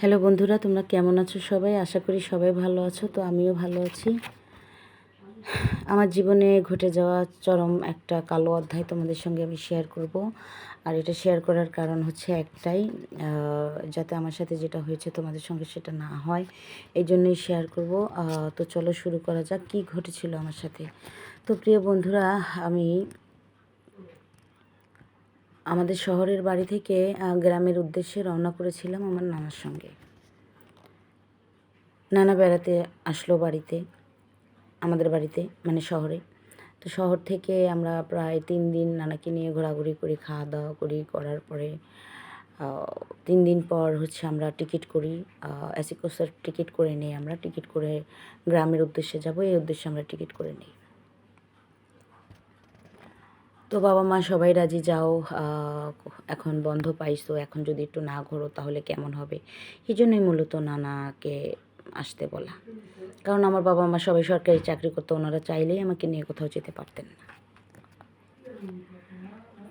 Hello বন্ধুরা, তোমরা কেমন আছো সবাই? আশা করি সবাই ভালো আছো। তো আমিও ভালো আছি। আমার জীবনে ঘটে যাওয়া চরম একটা কালো অধ্যায় তোমাদের সঙ্গে আমি শেয়ার করব। আর এটা শেয়ার করার কারণ হচ্ছে একটাই, যাতে আমার সাথে যেটা হয়েছে তোমাদের সঙ্গে সেটা না হয়, এই জন্যই শেয়ার করব। তো চলো শুরু করা যাক, কী ঘটেছিল আমার সাথে। তো প্রিয় বন্ধুরা, আমি আমাদের শহরের বাড়ি থেকে গ্রামের উদ্দেশ্যে রওনা করেছিলাম আমার নানার সঙ্গে। নানা বেড়াতে আসলো বাড়িতে, আমাদের বাড়িতে মানে শহরে। তো শহর থেকে আমরা প্রায় 3 দিন নানাকে নিয়ে ঘোরাঘুরি করি, খাওয়া দাওয়া করি। করার পরে 3 দিন পর হচ্ছে আমরা টিকিট করি, এসি কোচের টিকিট করে নিই। আমরা টিকিট করে গ্রামের উদ্দেশ্যে যাব, এই উদ্দেশ্যে আমরা টিকিট করে নিই। তো বাবা মা সবাই রাজি, যাও, এখন বন্ধ পাইছো, এখন যদি একটু না ঘোরো তাহলে কেমন হবে। এই জন্যই মূলত নানাকে আসতে বলা। কারণ আমার বাবা মা সবাই সরকারি চাকরি করতো, ওনারা চাইলেই আমাকে নিয়ে কোথাও যেতে পারতেন না।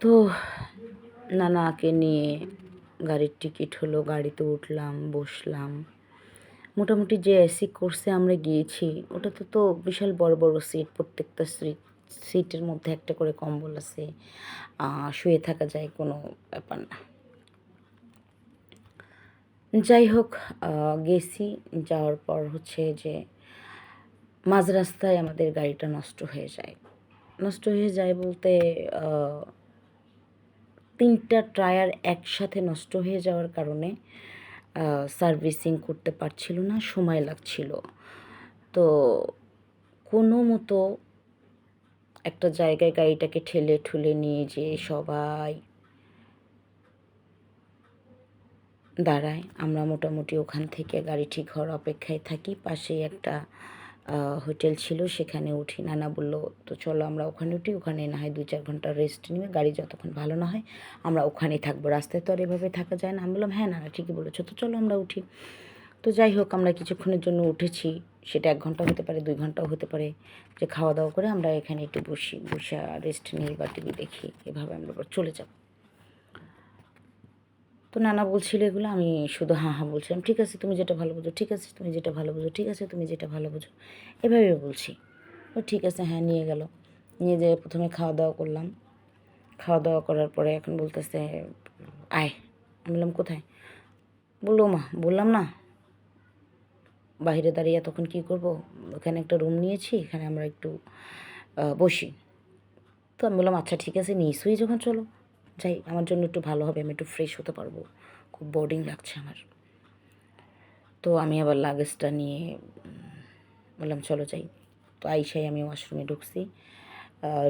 তো নানাকে নিয়ে গাড়ির টিকিট হলো, গাড়িতে উঠলাম, বসলাম। মোটামুটি যে এসি কোর্সে আমরা গিয়েছি ওটাতে তো বিশাল বড় বড় সিট, প্রত্যেকটা সিটের মধ্যে একটা করে কম্বল আছে, শুয়ে থাকা যায়, কোনো ব্যাপার না। যাই হোক, গেছি। যাওয়ার পর হচ্ছে যে মাঝ রাস্তায় আমাদের গাড়িটা নষ্ট হয়ে যায়। নষ্ট হয়ে যায় বলতে 3টা টায়ার একসাথে নষ্ট হয়ে যাওয়ার কারণে সার্ভিসিং করতে পারছিল না, সময় লাগছিল। তো কোনো মতো একটা জায়গায় গাড়িটাকে ঠেলে ঠুলে নিয়ে যেয়ে সবাই দাঁড়ায়। আমরা মোটামুটি ওখান থেকে গাড়ি ঠিক হওয়ার অপেক্ষায় থাকি। পাশেই একটা হোটেল ছিল, সেখানে উঠি। নানা বলল, তো চলো আমরা ওখানে উঠি, ওখানে না হয় 2-4 ঘন্টা রেস্ট নিবে, গাড়ি যতক্ষণ ভালো না হয় আমরা ওখানেই থাকবো, রাস্তায় তো আর এভাবে থাকা যায় না। আমি বললাম, হ্যাঁ নানা ঠিকই বলেছো, তো চলো আমরা উঠি। তো যাই হোক, আমরা কিছুক্ষণের জন্য উঠেছি, সেটা 1 ঘন্টা হতে পারে, 2 ঘন্টাও হতে পারে। যে খাওয়া দাওয়া করে আমরা এখানে একটু বসে রেস্ট নিই বা টিভি দেখি, এভাবে আমরা চলে যাব। তো নানা বলছিল এগুলো, আমি শুধু হাঁ হাঁ বলছিলাম, ঠিক আছে তুমি যেটা ভালো বুঝো, ঠিক আছে তুমি যেটা ভালো বুঝো, ঠিক আছে তুমি যেটা ভালো বুঝো, এভাবে বলছি। ও ঠিক আছে, হ্যাঁ নিয়ে গেল। নিয়ে যেয়ে প্রথমে খাওয়া দাওয়া করলাম। খাওয়া দাওয়া করার পরে এখন বলতেছে, আয়। আমি বললাম, কোথায়? বললো, মা বললাম না বাইরে দাঁড়িয়ে তখন কী করব, ওখানে একটা রুম নিয়েছি, এখানে আমরা একটু বসি। তো আমি বললাম, আচ্ছা ঠিক আছে, নিশ্চয়ই যখন চলো যাই, আমার জন্য একটু ভালো হবে, আমি একটু ফ্রেশ হতে পারবো, খুব বোরিং লাগছে আমার। তো আমি আবার লাগেজটা নিয়ে বললাম চলো যাই। তো আইসাই আমি ওয়াশরুমে ঢুকছি।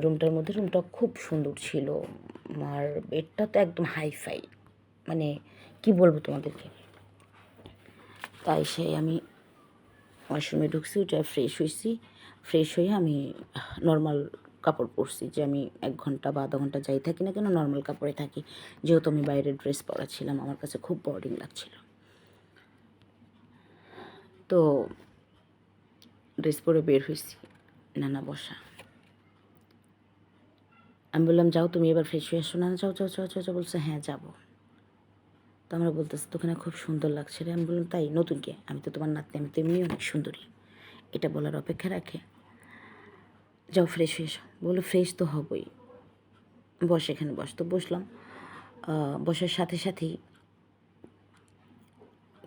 রুমটা খুব সুন্দর ছিল। আর বেডটা তো একদম হাইফাই, মানে কি বলবো তোমাদেরকে। তো আইসাই আমি ওয়াশরুমে ঢুকছি, ওটা ফ্রেশ হয়েছি। ফ্রেশ হয়ে আমি নর্মাল কাপড় পরছি, যে আমি 1 ঘন্টা বা আধা ঘন্টা যাই থাকি না কেন নর্মাল কাপড়ে থাকি, যেহেতু আমি বাইরের ড্রেস পরা ছিলাম, আমার কাছে খুব বোরিং লাগছিল। তো ড্রেস পরে বের হয়েছি, নানা বসা। আমি বললাম, যাও তুমি এবার ফ্রেশ হয়ে আসো। না যাও যাও যাও যাও, বলছে হ্যাঁ যাবো। তো আমরা বলতেছি, তোখানে খুব সুন্দর লাগছে রে। আমি বললাম, তাই? নতুন কে? আমি তো তোমার নাতনি, আমি তো এমনি অনেক সুন্দরী, এটা বলার অপেক্ষা রাখে? যাও ফ্রেশ হয়ে এসো। বললো, ফ্রেশ তো হবই, বস এখানে বস। তো বসলাম। বসার সাথে সাথেই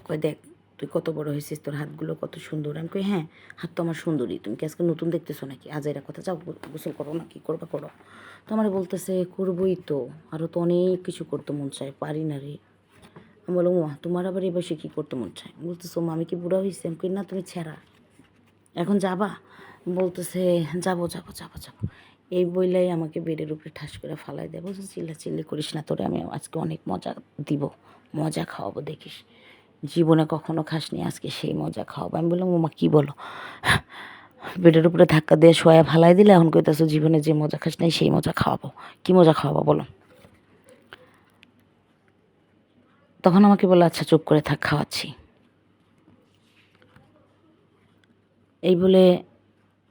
কয়, দেখ তুই কত বড় হয়েছিস, তোর হাতগুলো কত সুন্দর। আমি কই, হ্যাঁ হাত তো আমার সুন্দরই, তুমি কি আজকে নতুন দেখতেছো নাকি? আজ এরা কথা, যাও গোসল করো না, কি করবা করো। তো আমার বলতেছে, করবোই তো, আরও তো অনেক কিছু করতে মন চায়, পারি না রে। আমি বললাম, মা তোমার আবার এই বয়সে কী করতে মন চায়? বলতেছে, মা আমি কি বুড়া হয়েছি? আমি কই, না তুমি ছেঁড়া, এখন যাবা? বলতেছে, যাবো যাবো যাবো যাবো। এই বইলাই আমাকে বেডের উপরে ঠাস করে ফালাই দেয়। বলছে, চিল্লি করিস না, তোরে আমি আজকে অনেক মজা দিব, মজা খাওয়াবো, দেখিস, জীবনে কখনো খাসনি, আজকে সেই মজা খাওয়াবো। আমি বললাম, ওমা কী বলো? বেডের উপরে ধাক্কা দিয়ে শোয়া ফালাই দিলে, এখন কইতাছো জীবনে যে মজা খাস নাই সেই মজা খাওয়াবো। কী মজা খাওয়াবো বলো? তখন আমাকে বললো, আচ্ছা চুপ করে থাক, খাওয়াচ্ছি। এই বলে,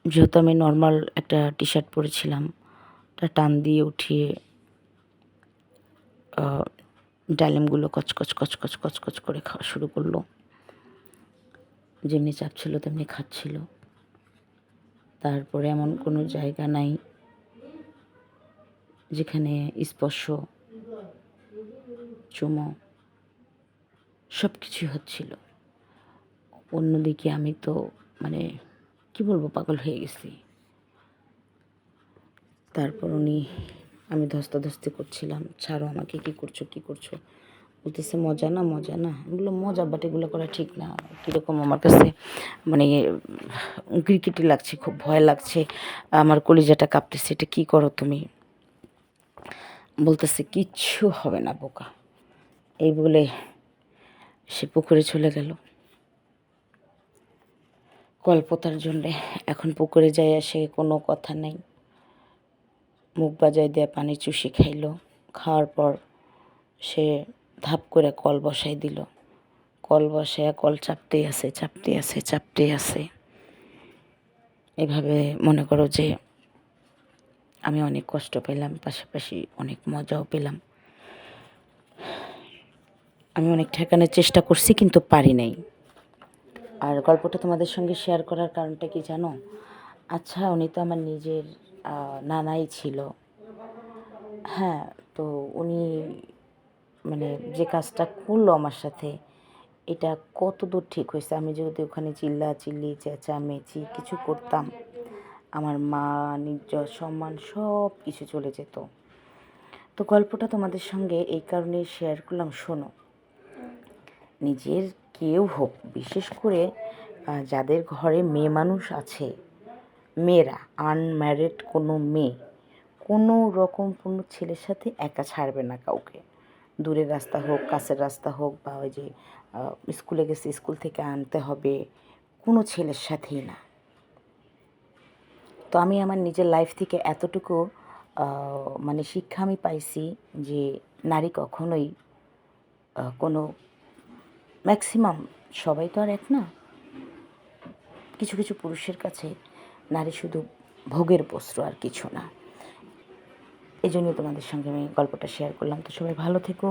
যেহেতু আমি নর্মাল একটা টি শার্ট পরেছিলাম, তা টান দিয়ে উঠিয়ে ডালিমগুলো কচকচ কচকচ কচকচ করে খাওয়া শুরু করলো। যেমনি চাপছিল তেমনি খাচ্ছিল। তারপরে এমন কোনো জায়গা নাই যেখানে স্পর্শ, চুমো সব কিছুই হচ্ছিল। অন্যদিকে আমি তো মানে কি বলবো, পাগল হয়ে গেছি। তারপর আমি ধস্তাধস্তি করছিলাম, ছাড়ো আমাকে, কী করছো কী করছো, বলতেছে মজা না মজা না। এগুলো মজা, বাট এগুলো করা ঠিক না। কীরকম আমার কাছে মানে ক্রিকেটই লাগছে, খুব ভয় লাগছে, আমার কলিজাটা কাঁপতেছে, এটা কী করো তুমি। বলতেছে কিচ্ছু হবে না বোকা, এই বলে সে পুকুরে চলে গেল কল্পতার জন্যে। এখন পুকুরে যাইয়া সে কোনো কথা নেই, মুখ বাজায় দিয়ে পানি চুষি খাইলো। খাওয়ার পর সে ধাপ করে কল বসাই দিল। কল বসায় কল চাপতেই আছে চাপতেই আছে চাপতেই আছে। এভাবে মনে করো যে আমি অনেক কষ্ট পেলাম, পাশাপাশি অনেক মজাও পেলাম। আমি অনেক ঠেকানোর চেষ্টা করছি কিন্তু পারি নাই। আর গল্পটা তোমাদের সঙ্গে শেয়ার করার কারণটা কি জানো? আচ্ছা, উনি তো আমার নিজের নানাই ছিল। হ্যাঁ, তো উনি মানে যে কাজটা করলো আমার সাথে, এটা কত দূর ঠিক হয়েছে? আমি যদি ওখানে চিল্লাচিল্লি চেঁচামেচি কিছু করতাম, আমার মান ইজ্জত সম্মান সব কিছু চলে যেত। তো গল্পটা তোমাদের সঙ্গে এই কারণেই শেয়ার করলাম। শোনো, নিজের কেউ হোক, বিশেষ করে যাদের ঘরে মেয়ে মানুষ আছে, মেয়েরা, আনম্যারিড কোনো মেয়ে কোনো রকম কোনো ছেলের সাথে একা ছাড়বে না কাউকে। দূরের রাস্তা হোক, কাছের রাস্তা হোক, বা ওই যে স্কুলে গেছে স্কুল থেকে আনতে হবে, কোনো ছেলের সাথেই না। তো আমি আমার নিজের লাইফ থেকে এতটুকু মানে শিক্ষা আমি পাইছি যে নারী কখনোই কোনো, ম্যাক্সিমাম সবাই তো আর এক না, কিছু কিছু পুরুষের কাছে নারী শুধু ভোগের বস্তু, আর কিছু না। এই জন্য তোমাদের সঙ্গে আমি গল্পটা শেয়ার করলাম। তো সবাই ভালো থেকো।